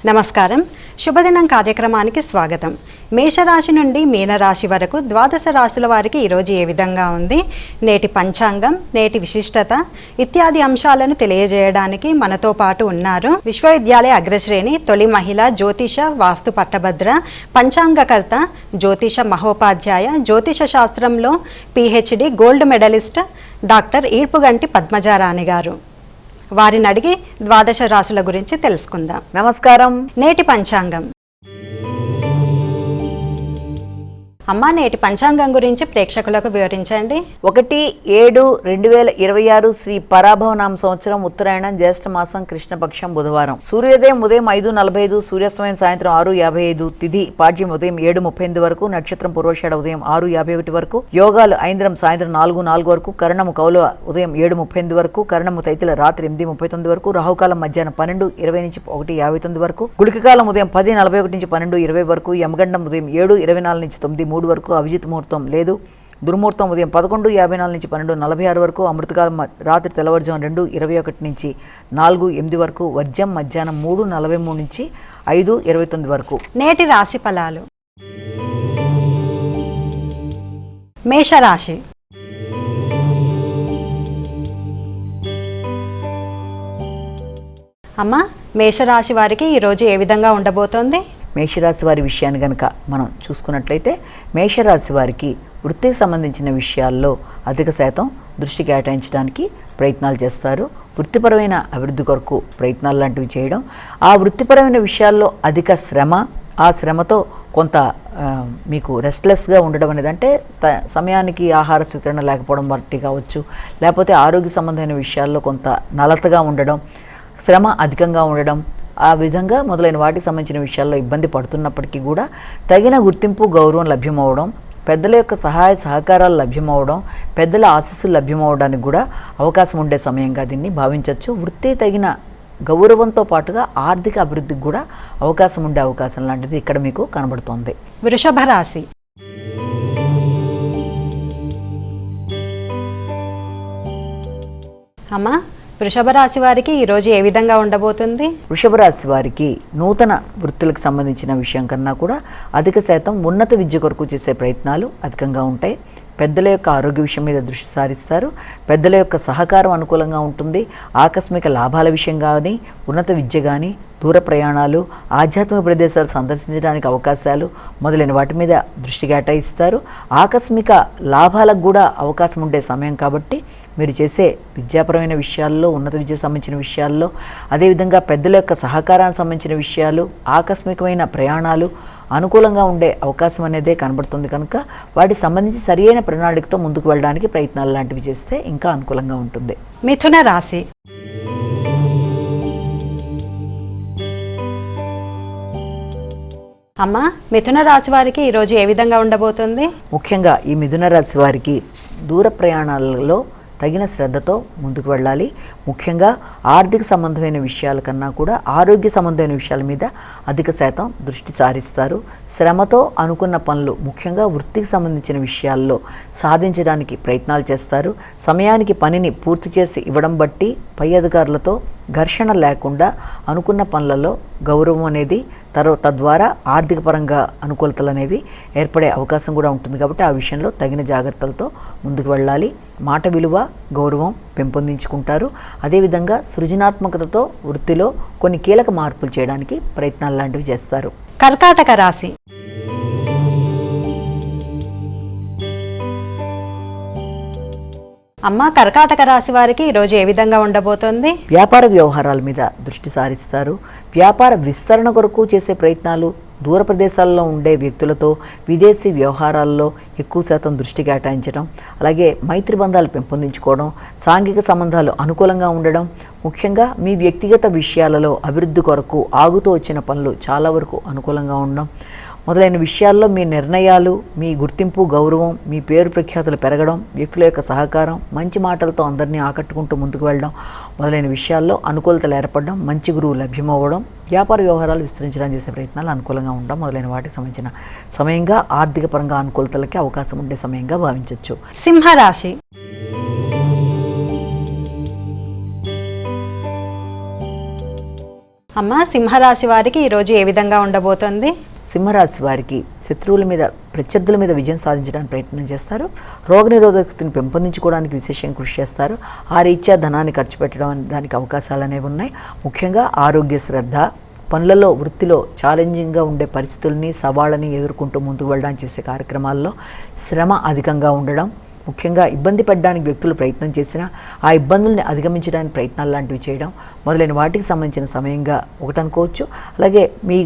నమస్కారం. శుభదినం కార్యక్రమానికి స్వాగతం. మేషరాశి నుండి మీనరాశి వరకు ద్వాదశ రాశుల వారికి ఈరోజు ఏ విధంగా ఉంది, నేటి పంచాంగం, నేటి విశిష్టత ఇత్యాది అంశాలను తెలియజేయడానికి మనతో పాటు ఉన్నారు విశ్వవిద్యాలయ అగ్రశ్రేణి తొలి మహిళ జ్యోతిష వాస్తు పట్టభద్ర పంచాంగకర్త జ్యోతిష మహోపాధ్యాయ జ్యోతిష శాస్త్రంలో PhD gold medalist doctor Edpuganti Padmajarani గారు. వారిని అడిగి ద్వాదశ రాశుల గురించి తెలుసుకుందాం. నమస్కారం. నేటి పంచాంగం. అమ్మా, నేటి పంచాంగం గురించి ప్రేక్షకులకు వివరించండి. 1/7/2026 శ్రీ పరాభవనామ సంవత్సరం ఉత్తరాయణం జ్యేష్ఠ మాసం కృష్ణపక్షం బుధవారం. సూర్యోదయం ఉదయం 5:45, సూర్యాస్తమయం సాయంత్రం 6:55, తిథి పాడ్యం ఉదయం 7:38 వరకు, నక్షత్రం పూర్వషాఢ ఉదయం 6:51 వరకు, యోగాలు ఐంద్రం సాయంత్రం 4:04 వరకు, కరణము కౌల ఉదయం 7:38 వరకు, కరణము తైతిల రాత్రి 8:39 వరకు, రాహుకాలం మధ్యాహ్నం 12:20 నుంచి 1:59 వరకు, గుళికకాలం ఉదయం 10:41 నుంచి 12:20 వరకు, యమగండం ఉదయం 7:24 నుంచి 9:03 వరకు, అభిజిత్ ముహూర్తం లేదు, దుర్ముహూర్తం ఉదయం 11:54 నుంచి 12:46 వరకు, అమృతకాలం రాత్రి తెల్లవారుజాము 2:21 నుంచి 4:08 వరకు, వర్జం మధ్యాహ్నం 3:43 నుంచి 5:29 వరకు. నేటి రాశి ఫలాలు. మేషరాశి. అమ్మా, మేషరాశి వారికి ఈరోజు ఏ విధంగా ఉండబోతోంది? మేషరాశి వారి విషయాన్ని కనుక మనం చూసుకున్నట్లయితే, మేషరాశి వారికి వృత్తికి సంబంధించిన విషయాల్లో అధిక శాతం దృష్టి కేటాయించడానికి ప్రయత్నాలు చేస్తారు. వృత్తిపరమైన అభివృద్ధి కొరకు ప్రయత్నాలు లాంటివి చేయడం, ఆ వృత్తిపరమైన విషయాల్లో అధిక శ్రమ, ఆ శ్రమతో కొంత మీకు రెస్ట్లెస్గా ఉండడం అనేది, అంటే సమయానికి ఆహార స్వీకరణ లేకపోవడం బట్టి కావచ్చు, లేకపోతే ఆరోగ్య సంబంధమైన విషయాల్లో కొంత నలతగా ఉండడం, శ్రమ అధికంగా ఉండడం, ఆ విధంగా మొదలైన వాటికి సంబంధించిన విషయాల్లో ఇబ్బంది పడుతున్నప్పటికీ కూడా తగిన గుర్తింపు గౌరవం లభ్యమవడం, పెద్దల యొక్క సహాయ సహకారాలు లభ్యమవడం, పెద్దల ఆశీస్సులు లభ్యమవడానికి కూడా అవకాశం ఉండే సమయంగా దీన్ని భావించవచ్చు. వృత్తి తగిన గౌరవంతో పాటుగా ఆర్థిక అభివృద్ధికి కూడా అవకాశం ఉండే అవకాశం లాంటిది ఇక్కడ మీకు కనబడుతోంది. వృషభ రాశి. అమ్మా, వృషభ రాశి వారికి ఈరోజు ఏ విధంగా ఉండబోతుంది? వృషభ రాశి వారికి నూతన వృత్తులకు సంబంధించిన విషయం కన్నా కూడా అధిక శాతం ఉన్నత విద్య కొరకు చేసే ప్రయత్నాలు అధికంగా ఉంటాయి. పెద్దల యొక్క ఆరోగ్య విషయం మీద దృష్టి సారిస్తారు. పెద్దల యొక్క సహకారం అనుకూలంగా ఉంటుంది. ఆకస్మిక లాభాల విషయం కానీ, ఉన్నత విద్య కానీ, దూర ప్రయాణాలు, ఆధ్యాత్మిక ప్రదేశాలు సందర్శించడానికి అవకాశాలు మొదలైన వాటి మీద దృష్టి కేటాయిస్తారు. ఆకస్మిక లాభాలకు కూడా అవకాశం ఉండే సమయం కాబట్టి మీరు చేసే విద్యాపరమైన విషయాల్లో, ఉన్నత విద్యకు సంబంధించిన విషయాల్లో, అదేవిధంగా పెద్దల యొక్క సహకారానికి సంబంధించిన విషయాలు, ఆకస్మికమైన ప్రయాణాలు అనుకూలంగా ఉండే అవకాశం అనేదే కనబడుతుంది. కనుక వాటికి సంబంధించి సరియైన ప్రణాళికతో ముందుకు వెళ్ళడానికి ప్రయత్నాలు లాంటివి చేస్తే ఇంకా అనుకూలంగా ఉంటుంది. మిథున రాశి. అమ్మా, మిథున రాశి వారికి ఈరోజు ఏ విధంగా ఉండబోతుంది? ముఖ్యంగా ఈ మిథున రాశి వారికి దూర ప్రయాణాలలో తగిన శ్రద్ధతో ముందుకు వెళ్ళాలి. ముఖ్యంగా ఆర్థిక సంబంధమైన విషయాల కన్నా కూడా ఆరోగ్య సంబంధమైన విషయాల మీద అధిక శాతం దృష్టి సారిస్తారు. శ్రమతో అనుకున్న పనులు, ముఖ్యంగా వృత్తికి సంబంధించిన విషయాల్లో సాధించడానికి ప్రయత్నాలు చేస్తారు. సమయానికి పనిని పూర్తి చేసి ఇవ్వడం బట్టి పై అధికారులతో ఘర్షణ లేకుండా అనుకున్న పనులలో గౌరవం అనేది, తద్వారా ఆర్థిక పరంగా అనుకూలతలు అనేవి ఏర్పడే అవకాశం కూడా ఉంటుంది. కాబట్టి ఆ విషయంలో తగిన జాగ్రత్తలతో ముందుకు వెళ్ళాలి. మాట విలువ, గౌరవం పెంపొందించుకుంటారు. అదేవిధంగా సృజనాత్మకతతో వృత్తిలో కొన్ని కీలక మార్పులు చేయడానికి ప్రయత్నాలు లాంటివి చేస్తారు. కర్కాటక రాశి. అమ్మ, కర్కాటక రాశి వారికి ఈరోజు ఏ విధంగా ఉండబోతోంది? వ్యాపార వ్యవహారాల మీద దృష్టి సారిస్తారు. వ్యాపార విస్తరణ కొరకు చేసే ప్రయత్నాలు, దూర ప్రదేశాల్లో ఉండే వ్యక్తులతో విదేశీ వ్యవహారాల్లో ఎక్కువ శాతం దృష్టి కేటాయించడం, అలాగే మైత్రి బంధాలు పెంపొందించుకోవడం, సాంఘిక సంబంధాలు అనుకూలంగా ఉండడం, ముఖ్యంగా మీ వ్యక్తిగత విషయాలలో అభివృద్ధి కొరకు ఆగుతూ వచ్చిన పనులు చాలా వరకు అనుకూలంగా ఉండడం మొదలైన విషయాల్లో మీ నిర్ణయాలు, మీ గుర్తింపు, గౌరవం, మీ పేరు ప్రఖ్యాతులు పెరగడం, వ్యక్తుల యొక్క సహకారం, మంచి మాటలతో అందరినీ ఆకట్టుకుంటూ ముందుకు వెళ్ళడం మొదలైన విషయాల్లో అనుకూలతలు ఏర్పడడం, మంచి గురువు లభ్యమవ్వడం, వ్యాపార వ్యవహారాలు విస్తరించడానికి చేసే ప్రయత్నాలు అనుకూలంగా ఉండడం మొదలైన వాటికి సంబంధించిన సమయంగా ఆర్థిక పరంగా అనుకూలతలకి అవకాశం ఉండే సమయంగా భావించవచ్చు. సింహరాశి. అమ్మ, సింహరాశి వారికి ఈరోజు ఏ విధంగా ఉండబోతుంది? సింహరాశి వారికి శత్రువుల మీద, ప్రత్యర్థుల మీద విజయం సాధించడానికి ప్రయత్నం చేస్తారు. రోగనిరోధకతను పెంపొందించుకోవడానికి విశేషంగా కృషి చేస్తారు. ఆ రీత్యా ధనాన్ని ఖర్చు పెట్టడం దానికి అవకాశాలు అనేవి ఉన్నాయి. ముఖ్యంగా ఆరోగ్య శ్రద్ధ, పనులలో, వృత్తిలో ఛాలెంజింగ్గా ఉండే పరిస్థితుల్ని, సవాళ్ళని ఎదుర్కొంటూ ముందుకు వెళ్ళడానికి చేసే కార్యక్రమాల్లో శ్రమ అధికంగా ఉండడం, ముఖ్యంగా ఇబ్బంది పడడానికి వ్యక్తులు ప్రయత్నం చేసినా ఆ ఇబ్బందుల్ని అధిగమించడానికి ప్రయత్నాలు లాంటివి చేయడం మొదలైన వాటికి సంబంధించిన సమయంగా ఒకటి అనుకోవచ్చు. అలాగే మీ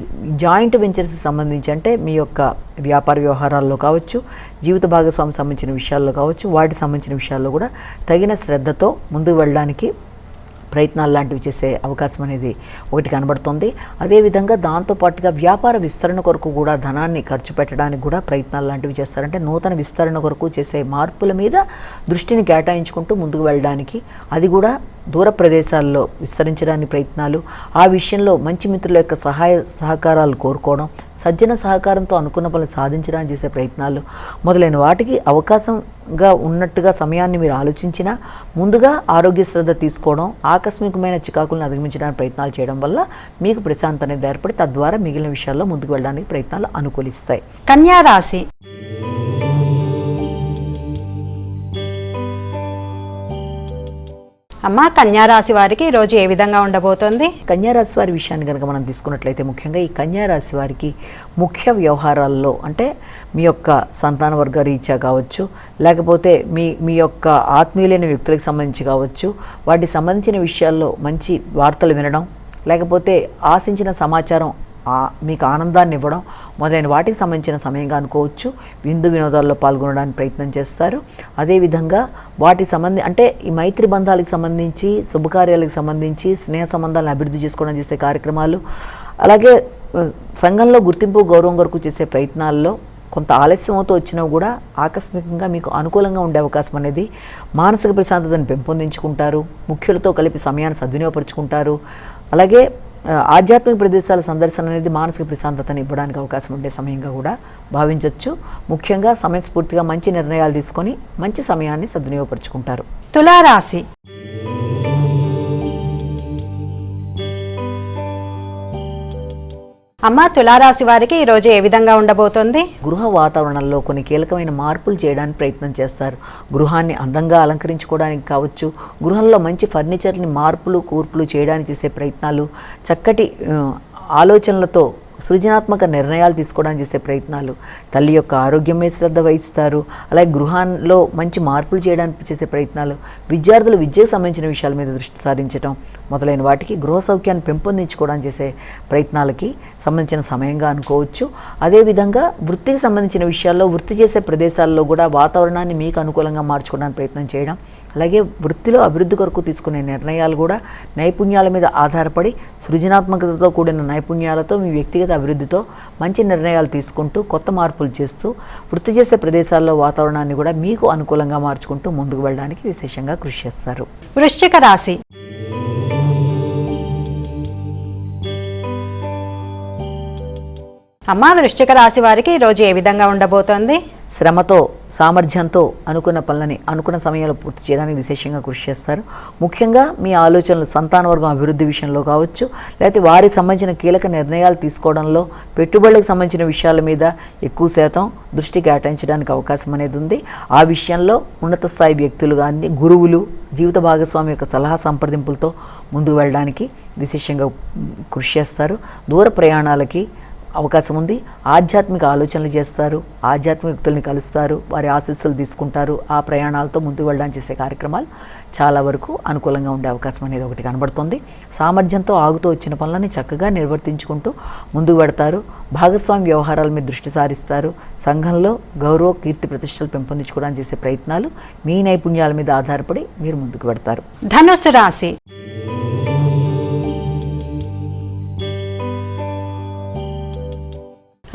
జాయింట్ వెంచర్స్కి సంబంధించి, అంటే మీ యొక్క వ్యాపార వ్యవహారాల్లో కావచ్చు, జీవిత భాగస్వామి సంబంధించిన విషయాల్లో కావచ్చు, వాటికి సంబంధించిన విషయాల్లో కూడా తగిన శ్రద్ధతో ముందుకు వెళ్ళడానికి ప్రయత్నాలు లాంటివి చేసే అవకాశం అనేది ఒకటి కనబడుతుంది. అదేవిధంగా దాంతోపాటుగా వ్యాపార విస్తరణ కొరకు కూడా ధనాన్ని ఖర్చు పెట్టడానికి కూడా ప్రయత్నాలు లాంటివి చేస్తారంటే నూతన విస్తరణ కొరకు చేసే మార్పుల మీద దృష్టిని కేటాయించుకుంటూ ముందుకు వెళ్ళడానికి, అది కూడా దూర ప్రదేశాల్లో విస్తరించడానికి ప్రయత్నాలు, ఆ విషయంలో మంచి మిత్రుల యొక్క సహాయ సహకారాలు కోరుకోవడం, సజ్జన సహకారంతో అనుకున్న పనులు సాధించడానికి చేసే ప్రయత్నాలు మొదలైన వాటికి అవకాశంగా ఉన్నట్టుగా సమయాన్ని మీరు ఆలోచించినా ముందుగా ఆరోగ్య శ్రద్ధ తీసుకోవడం, ఆకస్మికమైన చికాకులను అధిగమించడానికి ప్రయత్నాలు చేయడం వల్ల మీకు ప్రశాంతత అనేది ఏర్పడి తద్వారా మిగిలిన విషయాల్లో ముందుకు వెళ్ళడానికి ప్రయత్నాలు అనుకూలిస్తాయి. కన్యా రాశి. అమ్మ, కన్యారాశి వారికి ఈరోజు ఏ విధంగా ఉండబోతోంది? కన్యారాశి వారి విషయాన్ని కనుక మనం తీసుకున్నట్లయితే ముఖ్యంగా ఈ కన్యారాశి వారికి ముఖ్య వ్యవహారాల్లో, అంటే మీ యొక్క సంతాన వర్గ రీత్యా కావచ్చు, లేకపోతే మీ యొక్క ఆత్మీయులైన వ్యక్తులకు సంబంధించి కావచ్చు, వాటికి సంబంధించిన విషయాల్లో మంచి వార్తలు వినడం, లేకపోతే ఆశించిన సమాచారం మీకు ఆనందాన్ని ఇవ్వడం మొదలైన వాటికి సంబంధించిన సమయంగా అనుకోవచ్చు. విందు వినోదాల్లో పాల్గొనడానికి ప్రయత్నం చేస్తారు. అదేవిధంగా వాటికి అంటే ఈ మైత్రి బంధాలకు సంబంధించి, శుభకార్యాలకు సంబంధించి, స్నేహ సంబంధాలను అభివృద్ధి చేసుకోవడం చేసే కార్యక్రమాలు, అలాగే సంఘంలో గుర్తింపు, గౌరవం కొరకు చేసే ప్రయత్నాల్లో కొంత ఆలస్యం అవుతూ వచ్చినా కూడా ఆకస్మికంగా మీకు అనుకూలంగా ఉండే అవకాశం అనేది, మానసిక ప్రశాంతతను పెంపొందించుకుంటారు, ముఖ్యులతో కలిపి సమయాన్ని సద్వినియోగపరుచుకుంటారు. అలాగే ఆధ్యాత్మిక ప్రదేశాల సందర్శన అనేది మానసిక ప్రశాంతతను ఇవ్వడానికి అవకాశం ఉండే సమయంగా కూడా భావించవచ్చు. ముఖ్యంగా సమయస్ఫూర్తిగా మంచి నిర్ణయాలు తీసుకొని మంచి సమయాన్ని సద్వినియోగపరుచుకుంటారు. తులారాశి. అమ్మ, తులారాశి వారికి ఈరోజు ఏ విధంగా ఉండబోతోంది? గృహ వాతావరణంలో కొన్ని కీలకమైన మార్పులు చేయడానికి ప్రయత్నం చేస్తారు. గృహాన్ని అందంగా అలంకరించుకోవడానికి కావచ్చు, గృహంలో మంచి ఫర్నిచర్ని మార్పులు, కూర్పులు చేయడానికి చేసే ప్రయత్నాలు, చక్కటి ఆలోచనలతో సృజనాత్మక నిర్ణయాలు తీసుకోవడానికి చేసే ప్రయత్నాలు, తల్లి యొక్క ఆరోగ్యం మీద శ్రద్ధ వహిస్తారు. అలాగే గృహాల్లో మంచి మార్పులు చేయడానికి చేసే ప్రయత్నాలు, విద్యార్థులు విద్యకు సంబంధించిన విషయాల మీద దృష్టి సారించడం మొదలైన వాటికి, గృహ సౌఖ్యాన్ని పెంపొందించుకోవడానికి చేసే ప్రయత్నాలకి సంబంధించిన సమయంగా అనుకోవచ్చు. అదేవిధంగా వృత్తికి సంబంధించిన విషయాల్లో, వృత్తి చేసే ప్రదేశాల్లో కూడా వాతావరణాన్ని మీకు అనుకూలంగా మార్చుకోవడానికి ప్రయత్నం చేయడం, అలాగే వృత్తిలో అభివృద్ధి కొరకు తీసుకునే నిర్ణయాలు కూడా నైపుణ్యాల మీద ఆధారపడి సృజనాత్మకతతో కూడిన నైపుణ్యాలతో మీ వ్యక్తిగత అభివృద్ధితో మంచి నిర్ణయాలు తీసుకుంటూ కొత్త మార్పులు చేస్తూ వృత్తి చేసే ప్రదేశాల్లో వాతావరణాన్ని కూడా మీకు అనుకూలంగా మార్చుకుంటూ ముందుకు వెళ్ళడానికి విశేషంగా కృషి చేస్తారు. వృశ్చిక రాశి. అమ్మ, వృశ్చిక రాశి వారికి ఈరోజు ఏ విధంగా ఉండబోతోంది? శ్రమతో, సామర్థ్యంతో అనుకున్న పనులని అనుకున్న సమయంలో పూర్తి చేయడానికి విశేషంగా కృషి చేస్తారు. ముఖ్యంగా మీ ఆలోచనలు సంతానవర్గం అభివృద్ధి విషయంలో కావచ్చు, లేకపోతే వారికి సంబంధించిన కీలక నిర్ణయాలు తీసుకోవడంలో, పెట్టుబడులకు సంబంధించిన విషయాల మీద ఎక్కువ శాతం దృష్టి కేటాయించడానికి అవకాశం అనేది ఉంది. ఆ విషయంలో ఉన్నత స్థాయి వ్యక్తులు కానీ, గురువులు, జీవిత భాగస్వామి యొక్క సలహా సంప్రదింపులతో ముందుకు వెళ్ళడానికి విశేషంగా కృషి చేస్తారు. దూర ప్రయాణాలకి అవకాశం ఉంది. ఆధ్యాత్మిక ఆలోచనలు చేస్తారు, ఆధ్యాత్మిక వ్యక్తుల్ని కలుస్తారు, వారి ఆశీస్సులు తీసుకుంటారు. ఆ ప్రయాణాలతో ముందుకు వెళ్ళడానికి చేసే కార్యక్రమాలు చాలా వరకు అనుకూలంగా ఉండే అవకాశం అనేది ఒకటి కనబడుతుంది. సామర్థ్యంతో ఆగుతూ వచ్చిన పనులని చక్కగా నిర్వర్తించుకుంటూ ముందుకు పెడతారు. భాగస్వామి వ్యవహారాల మీద దృష్టి సారిస్తారు. సంఘంలో గౌరవ, కీర్తి ప్రతిష్టలు పెంపొందించుకోవడానికి చేసే ప్రయత్నాలు మీ నైపుణ్యాల మీద ఆధారపడి మీరు ముందుకు పెడతారు. ధనుస్సు రాశి.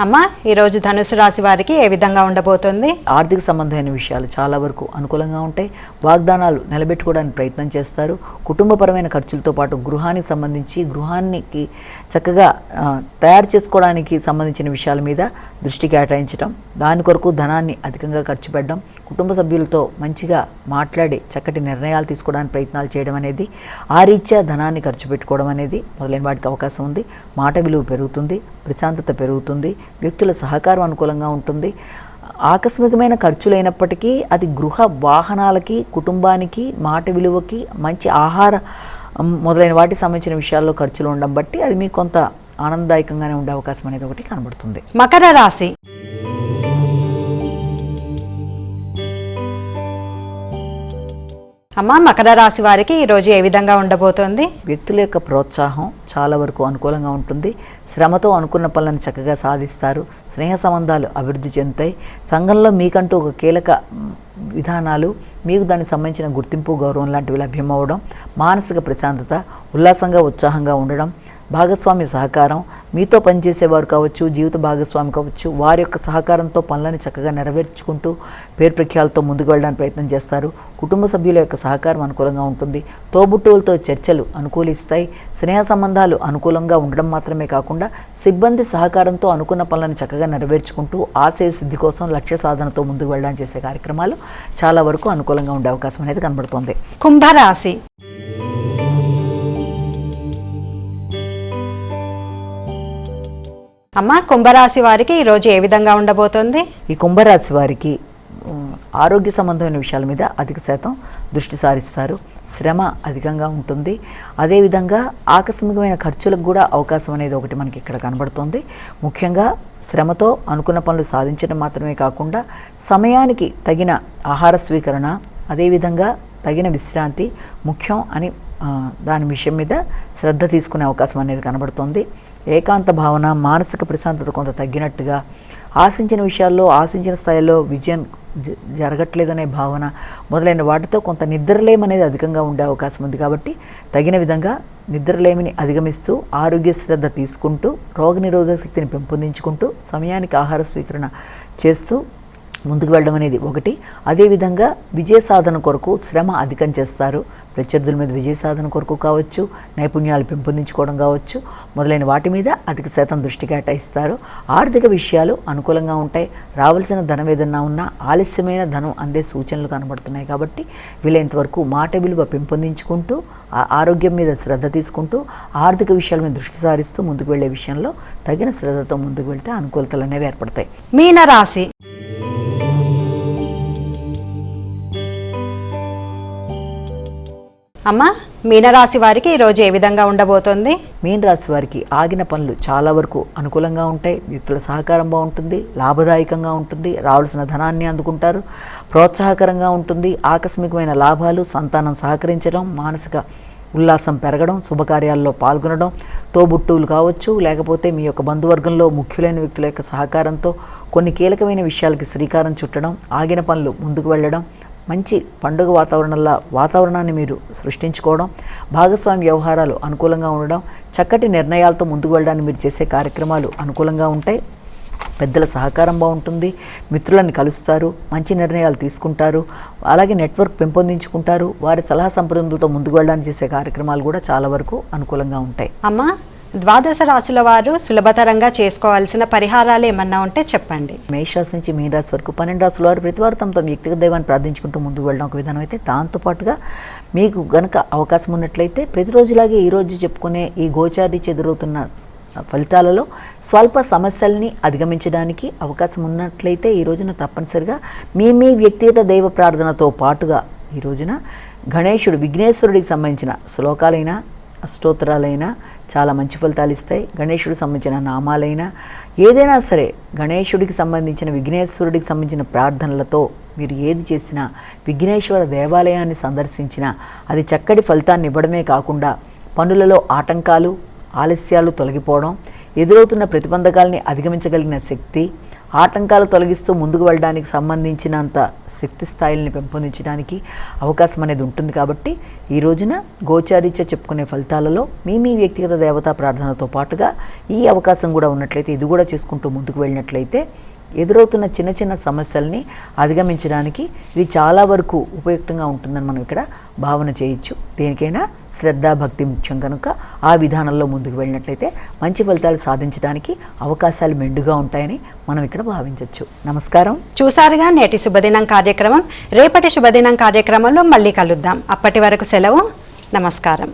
అమ్మ, ఈరోజు ధనుసు రాశి వారికి ఏ విధంగా ఉండబోతుంది? ఆర్థిక సంబంధమైన విషయాలు చాలా వరకు అనుకూలంగా ఉంటాయి. వాగ్దానాలు నిలబెట్టుకోవడానికి ప్రయత్నం చేస్తారు. కుటుంబపరమైన ఖర్చులతో పాటు గృహానికి సంబంధించి, గృహానికి చక్కగా తయారు చేసుకోవడానికి సంబంధించిన విషయాల మీద దృష్టి కేటాయించడం, దాని కొరకు ధనాన్ని అధికంగా ఖర్చు పెట్టడం, కుటుంబ సభ్యులతో మంచిగా మాట్లాడి చక్కటి నిర్ణయాలు తీసుకోవడానికి ప్రయత్నాలు చేయడం అనేది, ఆ రీత్యా ధనాన్ని ఖర్చు పెట్టుకోవడం అనేది మొదలైన వాటికి అవకాశం ఉంది. మాట విలువ పెరుగుతుంది, ప్రశాంతత పెరుగుతుంది, వ్యక్తుల సహకారం అనుకూలంగా ఉంటుంది. ఆకస్మికమైన ఖర్చులైనప్పటికీ అది గృహ వాహనాలకి, కుటుంబానికి, మాట విలువకి, మంచి ఆహార మొదలైన వాటికి సంబంధించిన విషయాల్లో ఖర్చులు ఉండడం బట్టి అది మీకు కొంత ఆనందదాయకంగానే ఉండే అవకాశం అనేది ఒకటి కనబడుతుంది. మకర రాశి. అమ్మ, మకర రాశి వారికి ఈరోజు ఏ విధంగా ఉండబోతోంది? వ్యక్తుల యొక్క ప్రోత్సాహం చాలా వరకు అనుకూలంగా ఉంటుంది. శ్రమతో అనుకున్న పనులను చక్కగా సాధిస్తారు. స్నేహ సంబంధాలు అభివృద్ధి చెందుతాయి. సంఘంలో మీకంటూ ఒక కీలక విధానాలు, మీకు దానికి సంబంధించిన గుర్తింపు, గౌరవం లాంటివి లభ్యమవడం, మానసిక ప్రశాంతత, ఉల్లాసంగా ఉత్సాహంగా ఉండడం, భాగస్వామి సహకారం, మీతో పనిచేసేవారు కావచ్చు, జీవిత భాగస్వామి కావచ్చు, వారి యొక్క సహకారంతో పనులను చక్కగా నెరవేర్చుకుంటూ పేరు ప్రఖ్యాలతో ముందుకు వెళ్ళడానికి ప్రయత్నం చేస్తారు. కుటుంబ సభ్యుల యొక్క సహకారం అనుకూలంగా ఉంటుంది. తోబుట్టువులతో చర్చలు అనుకూలిస్తాయి. స్నేహ సంబంధాలు అనుకూలంగా ఉండడం మాత్రమే కాకుండా సిబ్బంది సహకారంతో అనుకున్న పనులను చక్కగా నెరవేర్చుకుంటూ ఆశయ సిద్ధి కోసం లక్ష్య సాధనతో ముందుకు వెళ్ళడానికి చేసే కార్యక్రమాలు చాలా వరకు అనుకూలంగా ఉండే అవకాశం అనేది కనబడుతుంది. కుంభరాశి. అమ్మ, కుంభరాశి వారికి ఈరోజు ఏ విధంగా ఉండబోతోంది? ఈ కుంభరాశి వారికి ఆరోగ్య సంబంధమైన విషయాల మీద అధిక శాతం దృష్టి సారిస్తారు. శ్రమ అధికంగా ఉంటుంది. అదేవిధంగా ఆకస్మికమైన ఖర్చులకు కూడా అవకాశం అనేది ఒకటి మనకి ఇక్కడ కనబడుతుంది. ముఖ్యంగా శ్రమతో అనుకున్న పనులు సాధించడం మాత్రమే కాకుండా సమయానికి తగిన ఆహార స్వీకరణ, అదేవిధంగా తగిన విశ్రాంతి ముఖ్యం అని దాని విషయం మీద శ్రద్ధ తీసుకునే అవకాశం అనేది కనబడుతుంది. ఏకాంత భావన, మానసిక ప్రశాంతత కొంత తగ్గినట్టుగా, ఆశించిన విషయాల్లో ఆశించిన స్థాయిలో విజయం జరగట్లేదనే భావన మొదలైన వాటితో కొంత నిద్రలేమనేది అధికంగా ఉండే అవకాశం ఉంది. కాబట్టి తగిన విధంగా నిద్రలేమిని అధిగమిస్తూ ఆరోగ్య శ్రద్ధ తీసుకుంటూ రోగనిరోధక శక్తిని పెంపొందించుకుంటూ సమయానికి ఆహార స్వీకరణ చేస్తూ ముందుకు వెళ్ళడం అనేది ఒకటి. అదేవిధంగా విజయ సాధన కొరకు శ్రమ అధికం చేస్తారు. ప్రత్యర్థుల మీద విజయ సాధన కొరకు కావచ్చు, నైపుణ్యాలు పెంపొందించుకోవడం కావచ్చు, మొదలైన వాటి మీద అధిక శాతం దృష్టి కేటాయిస్తారు. ఆర్థిక విషయాలు అనుకూలంగా ఉంటాయి. రావాల్సిన ధనం ఏదన్నా ఉన్నా ఆలస్యమైన ధనం అందే సూచనలు కనబడుతున్నాయి. కాబట్టి వీలైనంత వరకు మాట విలువ పెంపొందించుకుంటూ, ఆరోగ్యం మీద శ్రద్ధ తీసుకుంటూ, ఆర్థిక విషయాల మీద దృష్టి సారిస్తూ ముందుకు వెళ్ళే విషయంలో తగిన శ్రద్ధతో ముందుకు వెళ్తే అనుకూలతలు అనేవి ఏర్పడతాయి. మీనరాశి. అమ్మ, మీనరాశి వారికి ఈరోజు ఏ విధంగా ఉండబోతోంది? మీనరాశి వారికి ఆగిన పనులు చాలా వరకు అనుకూలంగా ఉంటాయి. వ్యక్తుల సహకారం బాగుంటుంది, లాభదాయకంగా ఉంటుంది, రావాల్సిన ధనాన్ని అందుకుంటారు, ప్రోత్సాహకరంగా ఉంటుంది. ఆకస్మికమైన లాభాలు, సంతానం సహకరించడం, మానసిక ఉల్లాసం పెరగడం, శుభకార్యాల్లో పాల్గొనడం, తోబుట్టువులు కావచ్చు, లేకపోతే మీ యొక్క బంధువర్గంలో ముఖ్యులైన వ్యక్తుల యొక్క సహకారంతో కొన్ని కీలకమైన విషయాలకి శ్రీకారం చుట్టడం, ఆగిన పనులు ముందుకు వెళ్ళడం, మంచి పండుగ వాతావరణాన్ని మీరు సృష్టించుకోవడం, భాగస్వామి వ్యవహారాలు అనుకూలంగా ఉండడం, చక్కటి నిర్ణయాలతో ముందుకు వెళ్ళడానికి మీరు చేసే కార్యక్రమాలు అనుకూలంగా ఉంటాయి. పెద్దల సహకారం బాగుంటుంది. మిత్రులను కలుస్తారు, మంచి నిర్ణయాలు తీసుకుంటారు, అలాగే నెట్వర్క్ పెంపొందించుకుంటారు. వారి సలహా సంప్రదింపులతో ముందుకు వెళ్ళడానికి చేసే కార్యక్రమాలు కూడా చాలా వరకు అనుకూలంగా ఉంటాయి. అమ్మ, ద్వాదశ రాశుల వారు సులభతరంగా చేసుకోవాల్సిన పరిహారాలు ఏమన్నా ఉంటే చెప్పండి. మేషరాశి నుంచి మీనరాశి వరకు 12 రాశుల వారు ప్రతివారు తమ వ్యక్తిగత దైవాన్ని ప్రార్థించుకుంటూ ముందుకు వెళ్ళడం ఒక విధానం అయితే, దాంతోపాటుగా మీకు గనక అవకాశం ఉన్నట్లయితే ప్రతిరోజులాగే ఈరోజు చెప్పుకునే ఈ గోచారీత్యా ఎదురవుతున్న ఫలితాలలో స్వల్ప సమస్యల్ని అధిగమించడానికి అవకాశం ఉన్నట్లయితే ఈ రోజున తప్పనిసరిగా మీ వ్యక్తిగత దైవ ప్రార్థనతో పాటుగా ఈ రోజున గణేశుడు, విఘ్నేశ్వరుడికి సంబంధించిన శ్లోకాలైనా, అష్టోత్తరాలైనా చాలా మంచి ఫలితాలు ఇస్తాయి. గణేశుడికి సంబంధించిన నామాలైనా ఏదైనా సరే, గణేశుడికి సంబంధించిన, విఘ్నేశ్వరుడికి సంబంధించిన ప్రార్థనలతో మీరు ఏది చేసినా, విఘ్నేశ్వర దేవాలయాన్ని సందర్శించినా అది చక్కటి ఫలితాన్ని ఇవ్వడమే కాకుండా పనులలో ఆటంకాలు, ఆలస్యాలు తొలగిపోవడం, ఎదురవుతున్న ప్రతిబంధకాలని అధిగమించగలిగిన శక్తి, ఆటంకాలు తొలగిస్తూ ముందుకు వెళ్ళడానికి సంబంధించినంత శక్తి స్థాయిల్ని పెంపొందించడానికి అవకాశం అనేది ఉంటుంది. కాబట్టి ఈ రోజున గోచారీత్యా చెప్పుకునే ఫలితాలలో మీ వ్యక్తిగత దేవతా ప్రార్థనతో పాటుగా ఈ అవకాశం కూడా ఉన్నట్లయితే, ఇది కూడా చేసుకుంటూ ముందుకు వెళ్ళినట్లయితే ఎదురవుతున్న చిన్న చిన్న సమస్యల్ని అధిగమించడానికి ఇది చాలా వరకు ఉపయుక్తంగా ఉంటుందని మనం ఇక్కడ భావన చేయొచ్చు. దేనికైనా శ్రద్ధ భక్తి ముఖ్యం కనుక ఆ విధానంలో ముందుకు వెళ్ళినట్లయితే మంచి ఫలితాలు సాధించడానికి అవకాశాలు మెండుగా ఉంటాయని మనం ఇక్కడ భావించవచ్చు. నమస్కారం. చూసారుగా నేటి శుభదినం కార్యక్రమం. రేపటి శుభదినం కార్యక్రమంలో మళ్ళీ కలుద్దాం. అప్పటి వరకు సెలవు. నమస్కారం.